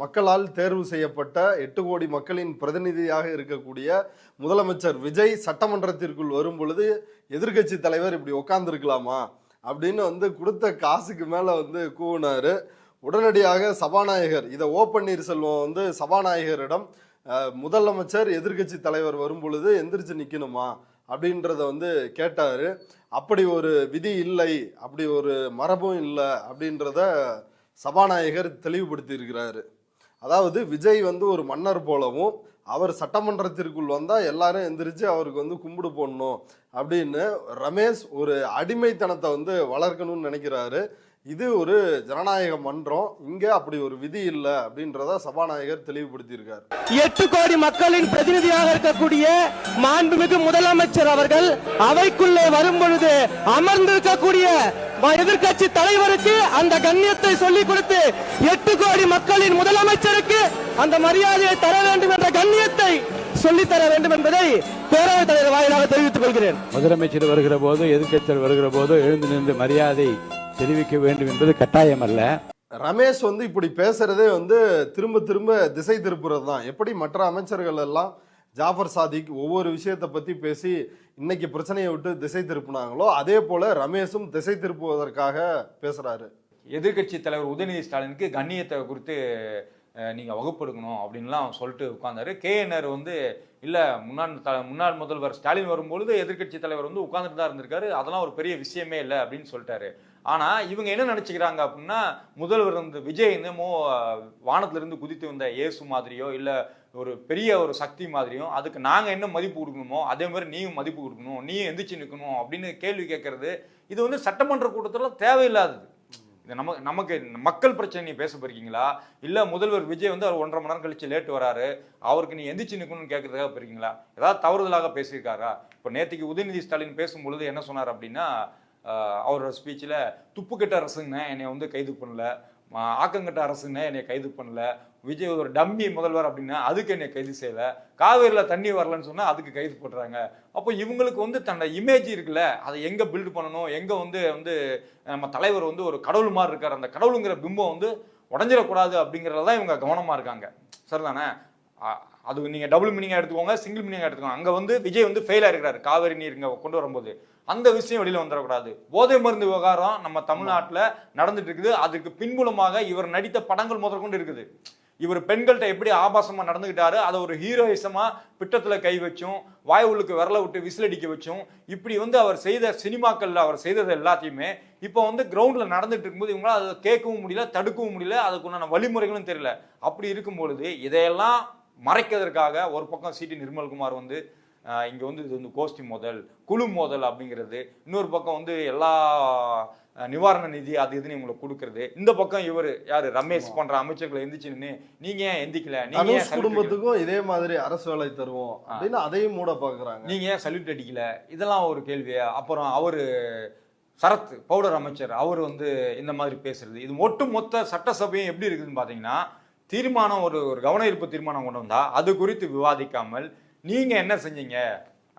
மக்களால் தேர்வு செய்யப்பட்ட 8 கோடி மக்களின் பிரதிநிதியாக இருக்கக்கூடிய முதலமைச்சர் விஜய் சட்டமன்றத்திற்குள் வரும் பொழுது எதிர்க்கட்சி தலைவர் இப்படி உட்கார்ந்துருக்கலாமா அப்படின்னு வந்து கொடுத்த காசுக்கு மேல வந்து கூவினாரு. உடனடியாக சபாநாயகர் இதை ஓ பன்னீர்செல்வம் வந்து சபாநாயகரிடம் முதலமைச்சர் எதிர்க்கட்சி தலைவர் வரும் பொழுது எந்திரிச்சு நிக்கணுமா அப்படின்றத வந்து கேட்டாரு. அப்படி ஒரு விதி இல்லை, அப்படி ஒரு மரபும் இல்லை அப்படின்றத சபாநாயகர் தெளிவுபடுத்தி இருக்கிறாரு. அதாவது விஜய் வந்து ஒரு மன்னர் போலவும் அவர் சட்டமன்றத்திற்குள் வந்தா எல்லாரும் எந்திரிச்சு அவருக்கு வந்து கும்பிடு போடணும் அப்படின்னு ரமேஷ் ஒரு அடிமைத்தனத்தை வந்து வளர்க்கணும்னு நினைக்கிறாரு. இது ஒரு ஜனநாயக மன்றம், இங்க அப்படி ஒரு விதி இல்லை அப்படின்றத சபாநாயகர் தெளிவுபடுத்தி இருக்காரு. 8 கோடி மக்களின் பிரதிநிதியாக இருக்கக்கூடிய மாண்புமிகு முதலமைச்சர் அவர்கள் அவைக்குள்ளே வரும் பொழுது அமர்ந்திருக்கக்கூடிய எதிர்க்கட்சி தலைவருக்கு அந்த கண்ணியத்தை சொல்லிக் கொடுத்து 8 கோடி மக்களின் முதலமைச்சருக்கு அந்த மரியாதையை தர வேண்டும் என்ற கண்ணியத்தை சொல்லித்தர வேண்டும் என்பதை பேரவைத் தலைவர் வாயிலாக தெரிவித்துக் கொள்கிறேன். முதலமைச்சர் வருகிற போது எதிர்க்கட்சியர் வருகிற போது எழுந்து நின்று மரியாதை தெரிவிக்க வேண்டும் என்பது கட்டாயம் அல்ல. ரமேஷ் வந்து இப்படி பேசுறதே வந்து திரும்ப திரும்ப திசை திருப்புறது தான். எப்படி மற்ற அமைச்சர்கள் எல்லாம் ஜாஃபர் சாதிக் ஒவ்வொரு விஷயத்தை பத்தி பேசி இன்னைக்கு பிரச்சனையை விட்டு திசை திருப்பினாங்களோ அதே போல ரமேஷும் திசை திருப்புவதற்காக பேசுறாரு. எதிர்க்கட்சி தலைவர் உதயநிதி ஸ்டாலினுக்கு கண்ணியத்தை குறித்து நீங்க வகுப்பெடுக்கணும் அப்படின்லாம் சொல்லிட்டு உட்கார்ந்தாரு. கேஎன்ஆர் வந்து இல்ல முன்னாள் முதல்வர் ஸ்டாலின் வரும்பொழுது எதிர்க்கட்சி தலைவர் வந்து உட்கார்ந்துட்டு தான் இருந்திருக்காரு, அதெல்லாம் ஒரு பெரிய விஷயமே இல்லை அப்படின்னு சொல்லிட்டாரு. ஆனா இவங்க என்ன நினைச்சுக்கிறாங்க அப்படின்னா முதல்வர் வந்து விஜய் என்னமோ வானத்துல இருந்து குதித்து வந்த இயேசு மாதிரியோ இல்ல ஒரு பெரிய ஒரு சக்தி மாதிரியும் அதுக்கு நாங்க என்ன மதிப்பு கொடுக்கணுமோ அதே மாதிரி நீயும் மதிப்பு கொடுக்கணும், நீயும் எந்திரிச்சு நிற்கணும் அப்படின்னு கேள்வி கேட்கறது இது வந்து சட்டமன்ற கூட்டத்தில் தேவையில்லாதது. நமக்கு மக்கள் பிரச்சனை பேச போறீங்களா இல்ல முதல்வர் விஜய் வந்து அவர் 1.5 மணி நேரம் கழிச்சு லேட் வராரு அவருக்கு நீ எந்திரிச்சு நிற்கணும்னு கேட்கறதுக்காக போறீங்களா? ஏதாவது தவறுதலாக பேசியிருக்காரா? இப்போ நேற்றுக்கு உதயநிதி ஸ்டாலின் பேசும்பொழுது என்ன சொன்னார் அப்படின்னா அவரோட ஸ்பீச்சில் துப்புக்கட்ட அரசுங்க என்னை வந்து கைது பண்ணல, ஆக்கங்கட்ட அரசுங்க என்னை கைது பண்ணல, விஜய் ஒரு டம்மி முதல்வர் அப்படின்னா அதுக்கு என்னை கைது செய்யல, காவேரியில் தண்ணி வரலன்னு சொன்னா அதுக்கு கைது போடுறாங்க. அப்போ இவங்களுக்கு வந்து தன்னோட இமேஜ் இருக்குல்ல அதை எங்க பில்டு பண்ணணும், எங்க வந்து வந்து நம்ம தலைவர் வந்து ஒரு கடவுள் மாதிரி இருக்காரு, அந்த கடவுளுங்கிற பிம்பம் வந்து உடஞ்சிடக்கூடாது அப்படிங்கிறதான் இவங்க கவனமா இருக்காங்க. சரிதானே? அது நீங்க டபுள் மீனிங்கா எடுத்துக்கோங்க, சிங்கிள் மீனிங்கா எடுத்துக்கோங்க. அங்க வந்து விஜய் வந்து ஃபெயில் ஆயிருக்காரு காவேரி நீர் இங்க கொண்டு வரும்போது, அந்த விஷயம் வெளியில வந்துடக்கூடாது. போதை மருந்து விவகாரம் நம்ம தமிழ்நாட்டில் நடந்துட்டு இருக்குது. அதுக்கு பின்புலமாக இவர் நடித்த படங்கள் முதற்கொண்டு இருக்குது. இவர் பெண்கள்கிட்ட எப்படி ஆபாசமா நடந்துகிட்டாரு அதை ஒரு ஹீரோயிசமா பிட்டத்துல கை வச்சும் வாயுவுக்கு விரல விட்டு விசிலடிக்க வச்சும் இப்படி வந்து அவர் செய்த சினிமாக்கள்ல அவர் செய்தது எல்லாத்தையுமே இப்போ வந்து கிரவுண்ட்ல நடந்துட்டு இருக்கும்போது இவங்களால அதை கேட்கவும் முடியல, தடுக்கவும் முடியல, அதுக்குண்டான வழிமுறைகளும் தெரியல. அப்படி இருக்கும் பொழுது இதையெல்லாம் மறைக்கிறதுக்காக ஒரு பக்கம் சிடி நிர்மல்குமார் வந்து இங்க வந்து இது வந்து கோஷ்டி மோதல், குழு மோதல் அப்படிங்கிறது, இன்னொரு பக்கம் வந்து எல்லா நிவாரண நிதி அது இதுன்னு உங்களுக்கு கொடுக்கறது, இந்த பக்கம் இவர் யாரு ரமேஷ் போன்ற அமைச்சர்களை எந்திரிச்சுன்னு நீங்க ஏன் எந்திக்கல, நீங்க குடும்பத்துக்கும் இதே மாதிரி அரசு வேலை தருவோம் அப்படின்னு அதையும் மூட பாக்குறாங்க, நீங்க ஏன் சல்யூட் அடிக்கல, இதெல்லாம் ஒரு கேள்வியா? அப்புறம் அவரு சரத் பவுடர் அமைச்சர் அவர் வந்து இந்த மாதிரி பேசுறது, இது ஒட்டுமொத்த சட்டசபையும் எப்படி இருக்குதுன்னு பாத்தீங்கன்னா தீர்மானம் ஒரு கவன ஈர்ப்பு தீர்மானம் கொண்டு வந்தா அது குறித்து விவாதிக்காமல் நீங்க என்ன செஞ்சீங்க,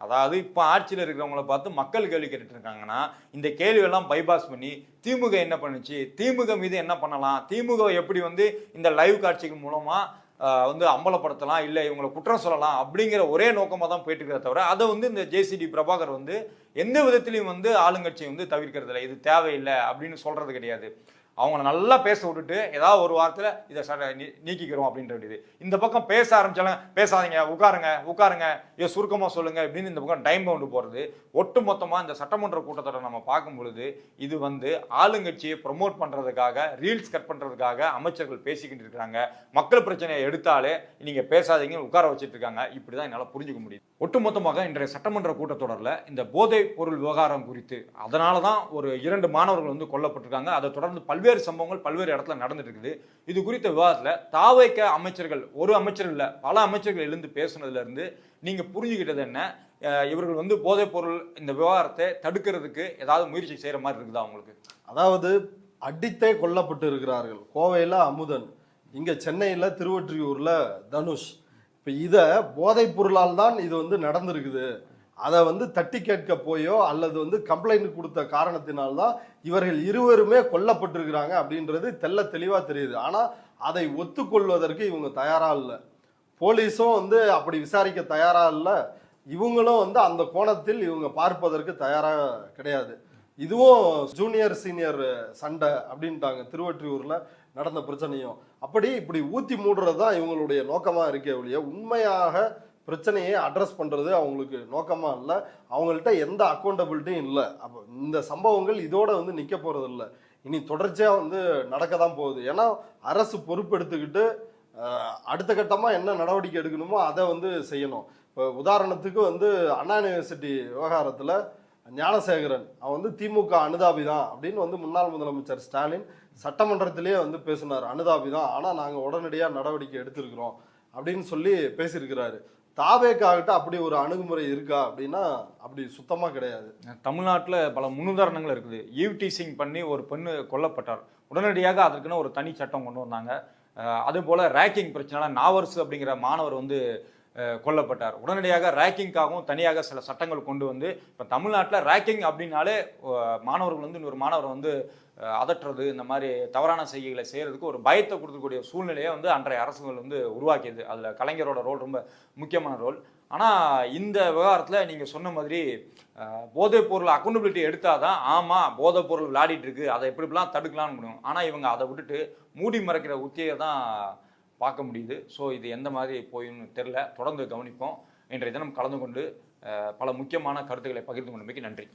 அதாவது இப்போ ஆட்சியில் இருக்கிறவங்கள பார்த்து மக்கள் கேள்வி கேட்டுட்டு இருக்காங்கன்னா இந்த கேள்வியெல்லாம் பைபாஸ் பண்ணி திமுக என்ன பண்ணுச்சு, திமுக மீது என்ன பண்ணலாம், திமுக எப்படி வந்து இந்த லைவ் காட்சிகள் மூலமா வந்து அம்பலப்படுத்தலாம், இல்லை இவங்களை குற்றம் சொல்லலாம் அப்படிங்கிற ஒரே நோக்கமாக தான் போயிட்டு இருக்கிறத தவிர அதை வந்து இந்த ஜேசிடி பிரபாகர் வந்து எந்த விதத்திலையும் வந்து ஆளுங்கட்சியை வந்து தவிர்க்கிறது இல்லை, இது தேவையில்லை அப்படின்னு சொல்றது கிடையாது. அவங்கள நல்லா பேச விட்டுட்டு ஏதாவது ஒரு வாரத்தில் இதை நீக்கிக்கிறோம் அப்படின்ற வேண்டியது. இந்த பக்கம் பேச ஆரம்பிச்சாலும் பேசாதீங்க, உட்காருங்க சுருக்கமாக சொல்லுங்க அப்படின்னு இந்த பக்கம் டைம் பவுண்டு போகிறது. ஒட்டு மொத்தமாக இந்த சட்டமன்ற கூட்டத்தொடரை நம்ம பார்க்கும் பொழுது இது வந்து ஆளுங்கட்சியை ப்ரொமோட் பண்ணுறதுக்காக, ரீல்ஸ் கட் பண்ணுறதுக்காக அமைச்சர்கள் பேசிக்கிட்டு இருக்கிறாங்க. மக்கள் பிரச்சனையை எடுத்தாலே நீங்கள் பேசாதீங்க உட்கார வச்சுட்டு இருக்காங்க. இப்படி தான் என்னால் புரிஞ்சுக்க முடியுது. ஒட்டுமொத்தமாக இன்றைய சட்டமன்ற கூட்டத்தொடரில் இந்த போதைப் பொருள் விவகாரம் குறித்து அதனால தான் ஒரு 2 மாணவர்கள் வந்து கொல்லப்பட்டிருக்காங்க. அதை தொடர்ந்து பல்வேறு சம்பவங்கள் பல்வேறு இடத்துல நடந்துட்டு இருக்குது. இது குறித்த விவாதத்துல தாவைக்க அமைச்சர்கள், ஒரு அமைச்சர் இல்ல பல அமைச்சர்கள் எழுந்து பேசுனதுல இருந்து நீங்க புரிஞ்சுக்கிட்டது என்ன, இவர்கள் வந்து போதைப் பொருள் இந்த விவகாரத்தை தடுக்கிறதுக்கு ஏதாவது முயற்சி செய்யற மாதிரி இருக்குதா உங்களுக்கு? அதாவது அடித்தே கொல்லப்பட்டு இருக்கிறார்கள். கோவையில அமுதன், இங்க சென்னையில திருவொற்றியூர்ல தனுஷ். இப்ப இத போதைப் பொருளால் தான் இது வந்து நடந்திருக்குது, அதை வந்து தட்டி கேட்க போயோ அல்லது வந்து கம்ப்ளைண்ட் கொடுத்த காரணத்தினால்தான் இவர்கள் இருவருமே கொல்லப்பட்டிருக்கிறாங்க அப்படின்றது தெள்ள தெளிவா தெரியுது. ஆனா அதை ஒத்துக்கொள்வதற்கு இவங்க தயாரா இல்லை. போலீஸும் வந்து அப்படி விசாரிக்க தயாரா இல்லை. இவங்களும் வந்து அந்த கோணத்தில் இவங்க பார்ப்பதற்கு தயாரா கிடையாது. இதுவும் ஜூனியர் சீனியர் சண்டை அப்படின்ட்டாங்க திருவொற்றியூர்ல நடந்த பிரச்சனையும். இப்படி ஊத்தி மூடுறது தான் இவங்களுடைய நோக்கமா இருக்கே ஒழிய உண்மையாக பிரச்சனையை அட்ரஸ் பண்றது அவங்களுக்கு நோக்கமா இல்லை. அவங்கள்ட்ட எந்த அக்கௌண்டபிலிட்டியும் இல்லை. அப்போ இந்த சம்பவங்கள் இதோட வந்து நிக்க போறது இல்லை, இனி தொடர்ச்சியா வந்து நடக்க தான் போகுது. ஏன்னா அரசு பொறுப்பெடுத்துக்கிட்டு அடுத்த கட்டமா என்ன நடவடிக்கை எடுக்கணுமோ அதை வந்து செய்யணும். இப்போ உதாரணத்துக்கு வந்து அண்ணா யூனிவர்சிட்டி விவகாரத்துல ஞானசேகரன் அவன் வந்து திமுக அனுதாபி தான் அப்படின்னு வந்து முன்னாள் முதலமைச்சர் ஸ்டாலின் சட்டமன்றத்திலேயே வந்து பேசினார். அனுதாபி தான், ஆனா நாங்க உடனடியாக நடவடிக்கை எடுத்திருக்கிறோம் அப்படின்னு சொல்லி பேசியிருக்கிறாரு. தாவேக்காகிட்ட அப்படி ஒரு அணுகுமுறை இருக்கா அப்படின்னா அப்படி சுத்தமா கிடையாது. தமிழ்நாட்டில் பல முன்னுதாரணங்கள் இருக்குது. ஈவ் டீசிங் பண்ணி ஒரு பெண்ணு கொல்லப்பட்டார், உடனடியாக அதற்குன்னு ஒரு தனி சட்டம் கொண்டு வந்தாங்க. அதே போல ரேக்கிங் பிரச்சனை, நாவர்ஸ் அப்படிங்கிற மாணவர் வந்து கொல்லப்பட்டார், உடனடியாக ரேக்கிங்காகவும் தனியாக சில சட்டங்கள் கொண்டு வந்து இப்போ தமிழ்நாட்டில் ரேக்கிங் அப்படின்னாலே மாணவர்கள் வந்து இன்னொரு மாணவரை வந்து அதட்டுறது, இந்த மாதிரி தவறான செய்கைகளை செய்கிறதுக்கு ஒரு பயத்தை கொடுக்கக்கூடிய சூழ்நிலையை வந்து அன்றைய அரசுகள் வந்து உருவாக்கியது. அதில் கலைஞரோட ரோல் ரொம்ப முக்கியமான ரோல். ஆனால் இந்த விவகாரத்தில் நீங்கள் சொன்ன மாதிரி போதைப் பொருள் அக்கௌண்டபிலிட்டி எடுத்தால் தான் ஆமாம் போதைப் பொருள் விளையாடிட்டு இருக்கு, அதை எப்படிலாம் தடுக்கலாம்னு முடியும். ஆனால் இவங்க அதை விட்டுட்டு மூடி மறைக்கிற உத்தியை தான் பார்க்க முடியுது. ஸோ இது எந்த மாதிரி போயின்னு தெரில, தொடர்ந்து கவனிப்போம். இன்றைய தினம் கலந்து கொண்டு பல முக்கியமான கருத்துக்களை பகிர்ந்து கொண்டமைக்கு நன்றி.